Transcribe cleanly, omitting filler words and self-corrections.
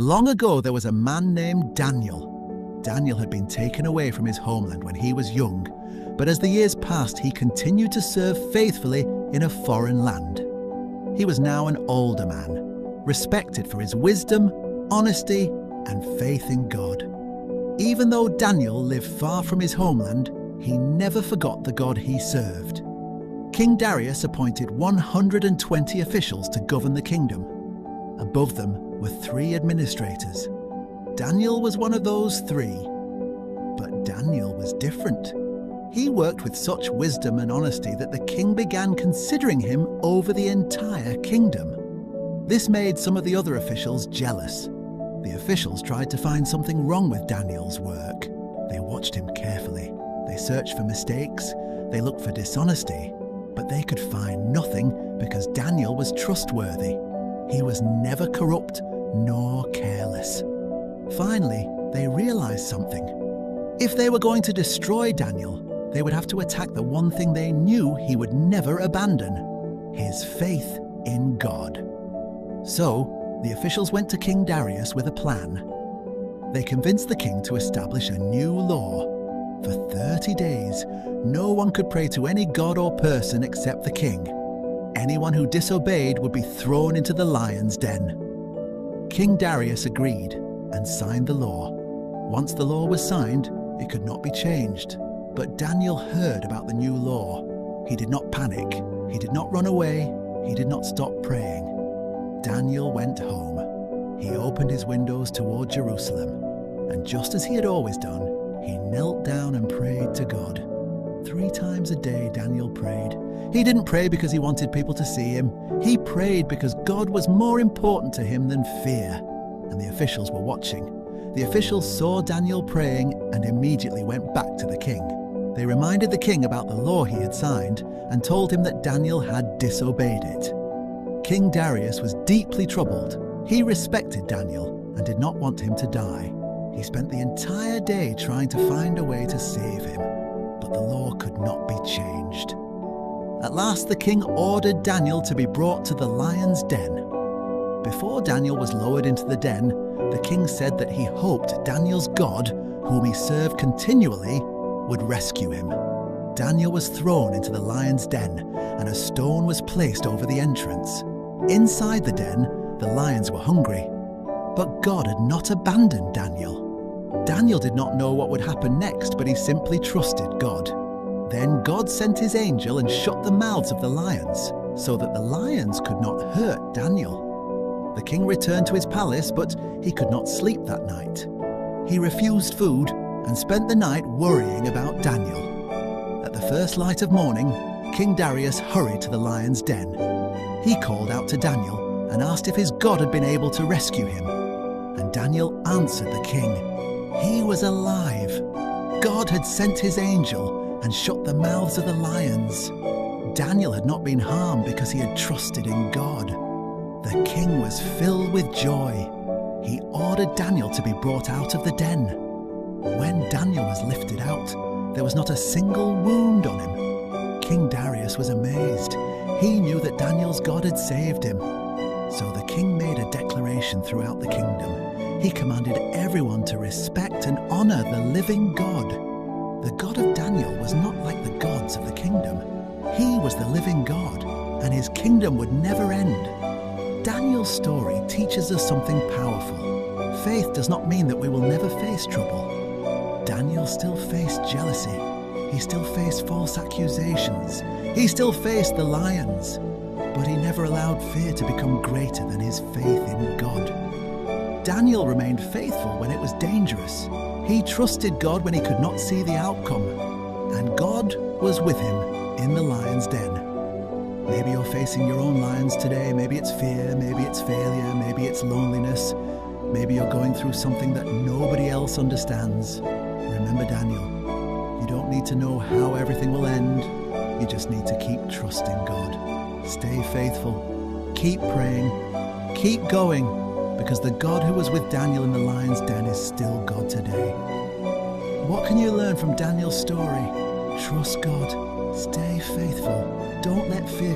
Long ago, there was a man named Daniel. Daniel had been taken away from his homeland when he was young, but as the years passed, he continued to serve faithfully in a foreign land. He was now an older man, respected for his wisdom, honesty, and faith in God. Even though Daniel lived far from his homeland, he never forgot the God he served. King Darius appointed 120 officials to govern the kingdom. Above them were 3 administrators. Daniel was one of those 3. But Daniel was different. He worked with such wisdom and honesty that the king began considering him over the entire kingdom. This made some of the other officials jealous. The officials tried to find something wrong with Daniel's work. They watched him carefully. They searched for mistakes. They looked for dishonesty. But they could find nothing because Daniel was trustworthy. He was never corrupt nor careless. Finally, they realized something. If they were going to destroy Daniel, they would have to attack the one thing they knew he would never abandon: his faith in God. So, the officials went to King Darius with a plan. They convinced the king to establish a new law. For 30 days, no one could pray to any god or person except the king. Anyone who disobeyed would be thrown into the lion's den. King Darius agreed and signed the law. Once the law was signed, it could not be changed. But Daniel heard about the new law. He did not panic. He did not run away. He did not stop praying. Daniel went home. He opened his windows toward Jerusalem. And just as he had always done, he knelt down and prayed to God. 3 times a day Daniel prayed. He didn't pray because he wanted people to see him. He prayed because God was more important to him than fear. And the officials were watching. The officials saw Daniel praying and immediately went back to the king. They reminded the king about the law he had signed and told him that Daniel had disobeyed it. King Darius was deeply troubled. He respected Daniel and did not want him to die. He spent the entire day trying to find a way to save him, but the law could not be changed. At last, the king ordered Daniel to be brought to the lion's den. Before Daniel was lowered into the den, the king said that he hoped Daniel's God, whom he served continually, would rescue him. Daniel was thrown into the lion's den, and a stone was placed over the entrance. Inside the den, the lions were hungry. But God had not abandoned Daniel. Daniel did not know what would happen next, but he simply trusted God. Then God sent his angel and shut the mouths of the lions, so that the lions could not hurt Daniel. The king returned to his palace, but he could not sleep that night. He refused food and spent the night worrying about Daniel. At the first light of morning, King Darius hurried to the lion's den. He called out to Daniel and asked if his God had been able to rescue him. And Daniel answered the king. He was alive. God had sent his angel and shut the mouths of the lions. Daniel had not been harmed because he had trusted in God. The king was filled with joy. He ordered Daniel to be brought out of the den. When Daniel was lifted out, there was not a single wound on him. King Darius was amazed. He knew that Daniel's God had saved him. So the king made a declaration throughout the kingdom. He commanded everyone to respect and honor the living God. The God of Daniel was not like the gods of the kingdom. He was the living God, and his kingdom would never end. Daniel's story teaches us something powerful. Faith does not mean that we will never face trouble. Daniel still faced jealousy. He still faced false accusations. He still faced the lions. But he never allowed fear to become greater than his faith in God. Daniel remained faithful when it was dangerous. He trusted God when he could not see the outcome. And God was with him in the lion's den. Maybe you're facing your own lions today. Maybe it's fear, maybe it's failure, maybe it's loneliness. Maybe you're going through something that nobody else understands. Remember Daniel. You don't need to know how everything will end. You just need to keep trusting God. Stay faithful. Keep praying. Keep going, because the God who was with Daniel in the lion's den is still God today. What can you learn from Daniel's story? Trust God. Stay faithful. Don't let fear